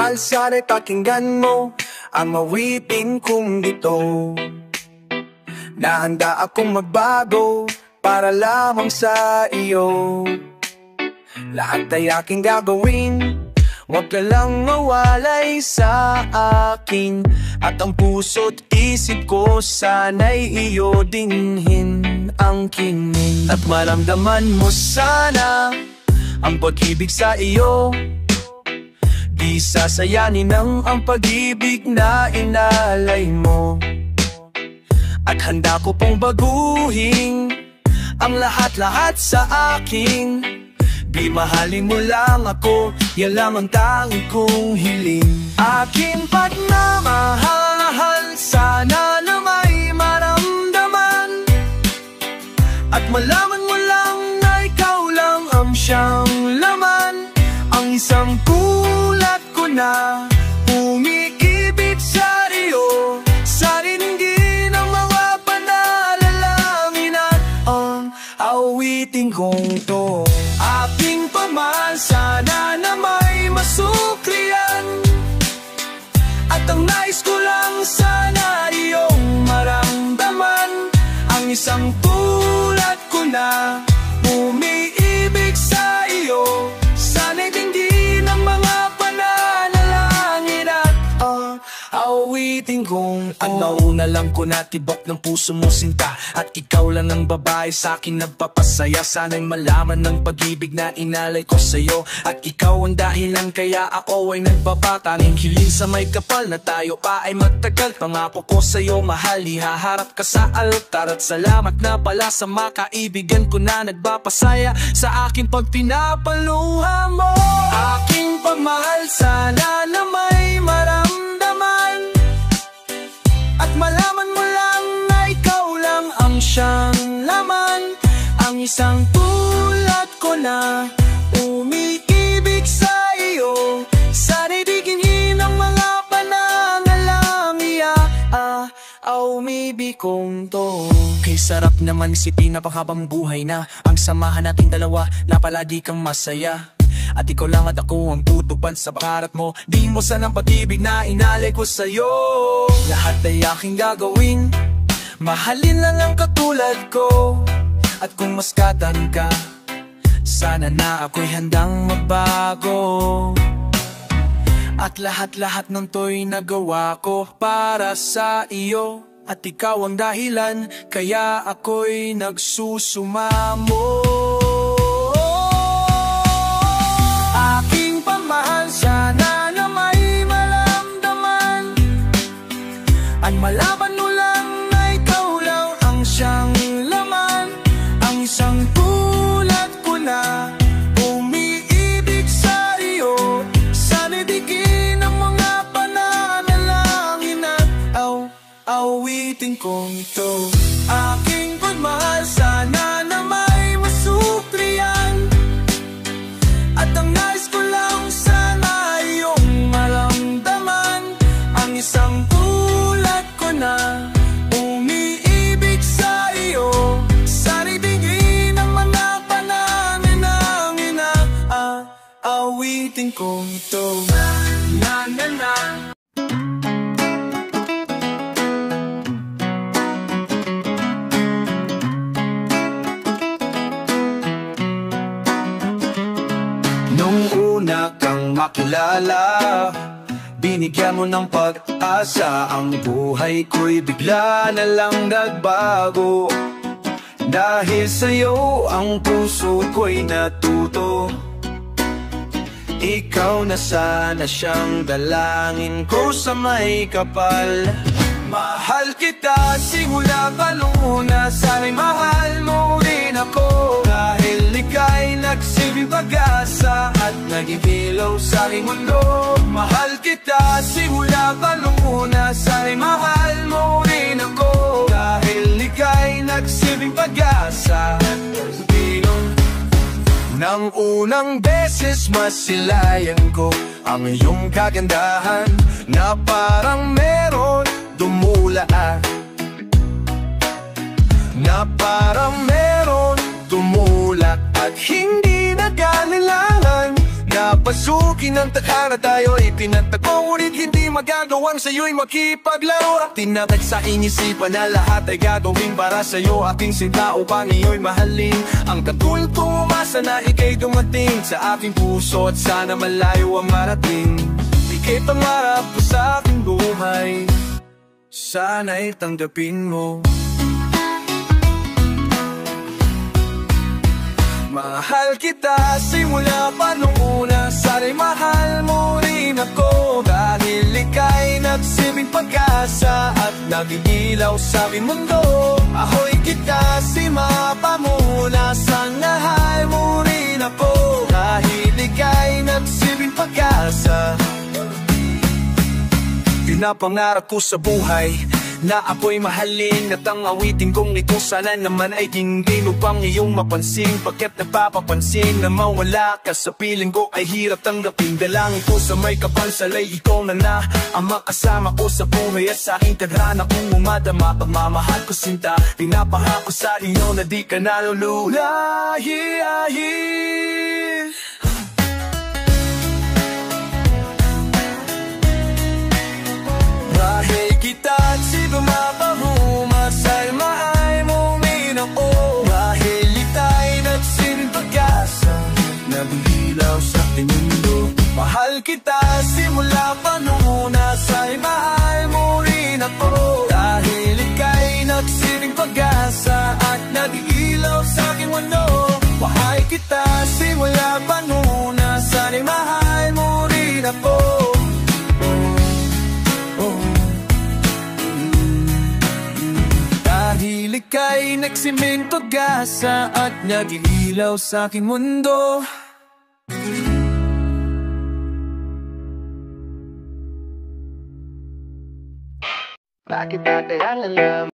pagmamahal, sana'y pakinggan mo ang awitin kong ito. Nahanda akong magbago para lamang sa iyo. Lahat ay aking gagawin, huwag ka lang mawalay sa akin. At ang puso't isip ko sana'y iyo dinhin ang kinin. At maramdaman mo sana ang pag-ibig sa iyo. Di sasayanin ng ang pag-ibig na inalay mo. At handa ko pong baguhin ang lahat-lahat sa akin. Di mahalin mo lang ako, yan lang ang tanging kong hiling. Aking pagmamahal, sana na may maramdaman. At malaman mo lang na ikaw lang ang siyang laman. Ang isang tulad ko na umiibig sa iyo, sa ringgin ng mga panalalangin. At ang awitin kong to, aking pamahal, sana na may masuklian. At ang nais ko lang sana iyong maramdaman. Ang isang tulad ko na umiibig sa iyo, sana'y dinggin ng mga pananalangin. At awitin kong to. At nauna lang ko natibok ng puso mo sinta. At ikaw lang ang babae sa'kin nagpapasaya. Sana'y malaman ng pag-ibig na inalay ko sa'yo. At ikaw ang dahilan kaya ako ay nagbabata. Ng hiling sa may kapal na tayo pa ay magtagal. Pangako ko sa'yo mahal, ihaharap ka sa altar. At salamat na pala sa makaibigan ko na nagpapasaya sa akin pag pinapaluha mo. Aking pagmahal, sana na may maramdaman. At malaman mo lang na ikaw lang ang siyang laman. Ang isang tulad ko na umiibig sa iyo, sana'y diginin ng mga pananalangin. Umibig kong to. Kay sarap naman isipin na panghabang buhay na ang samahan nating dalawa, na palagi kang masaya. At ikaw lang at ako ang tutupad sa pangarap mo. Di mo sanang pag-ibig na inalay ko sa'yo. Lahat ay aking gagawin, mahalin lang ang katulad ko. At kung maskatan ka, sana na ako'y handang magbago. At lahat-lahat ng to'y nagawa ko para sa iyo. At ikaw ang dahilan kaya ako'y nagsusumamo. Aking pagmahal, sana na may maramdaman. At malaman mo lang na ikaw lang ang siyang laman. Ang isang tulad ko na umiibig sa iyo, sana'y digin ang mga pananalangin. At awitin kong ito. Aking pagmahal, sana na may masuklian. At ang nais ko lang sana iyong maramdaman. Ang isang tulad ko na umiibig sa iyo, sana'y digin ang mga pananalangin. Awitin kong ito. Na na na. Nung una kang makilala, binigyan mo ng pag-asa. Ang buhay ko'y bigla na lang nagbago. Dahil sa'yo ang puso ko'y natuto. Ikaw na sana siyang dalangin ko sa may kapal. Mahal kita simula pa nung una, sana'y mahal mo rin ako. Dahil ika'y nagsilbing pag-asa at nag-ibilaw sa aking mundo. Mahal kita simula pa nung una, sana'y mahal mo rin ako. Dahil ika'y nagsilbing pag-asa at nag-ibilaw. Nang unang beses masilayan ko ang iyong kagandahan, na parang meron dumulaan, na parang meron tumulak. At hindi na kailangan na Papasukin ang takara, tayo'y tinatagpo, ngunit hindi magagawang sa'yo'y makipaglaro. Tinatag sa inisipan na lahat ay gagawin para sa'yo, ating sinta upang iyo'y mahalin. Ang katulad kong umasa na ika'y dumating sa aking puso, at sana malayo ang marating. Ika'y pangarap ko sa aking buhay, sana'y tanggapin mo. Mahal kita simula pa nung una, sana'y mahal mo rin ako. Dahil ika'y nagsilbing pag-asa at nagigilaw sa aming mundo. Ahoy kita si mapamuna, sana'y mahal mo rin ako. Dahil ika'y nagsilbing pag-asa. Pinapangarap ko sa buhay na ako'y mahalin, at ang awitin kong ito sana naman ay dinggin upang iyong mapansin. Pagkat napapapansin na mawala ka sa piling ko ay hirap tanggapin. Dalangin ko sa may kapansalay, ikaw na ang makasama ko sa buhay at sa aking tadhana kong umadama. Pagmamahal ko sinta, pinapahako sa iyo na di ka nalululahi. Dahil kita't sigo mapahumas ay maay mo minako. Dahil ita'y nagsilbing pag-asa, nabihilaw sa aking mundo. Mahal kita simula pa nung una, ay mahal mo rin ako. Dahil ika'y nagsilbing pag-asa at nagigilaw sa aking mundo. Mahal kita simula pa nung una, ay mahal mo rin ako. Dahil ika'y nagsilbing pag-asa at nagigilaw sa aking mundo. Bakit natin ang alam?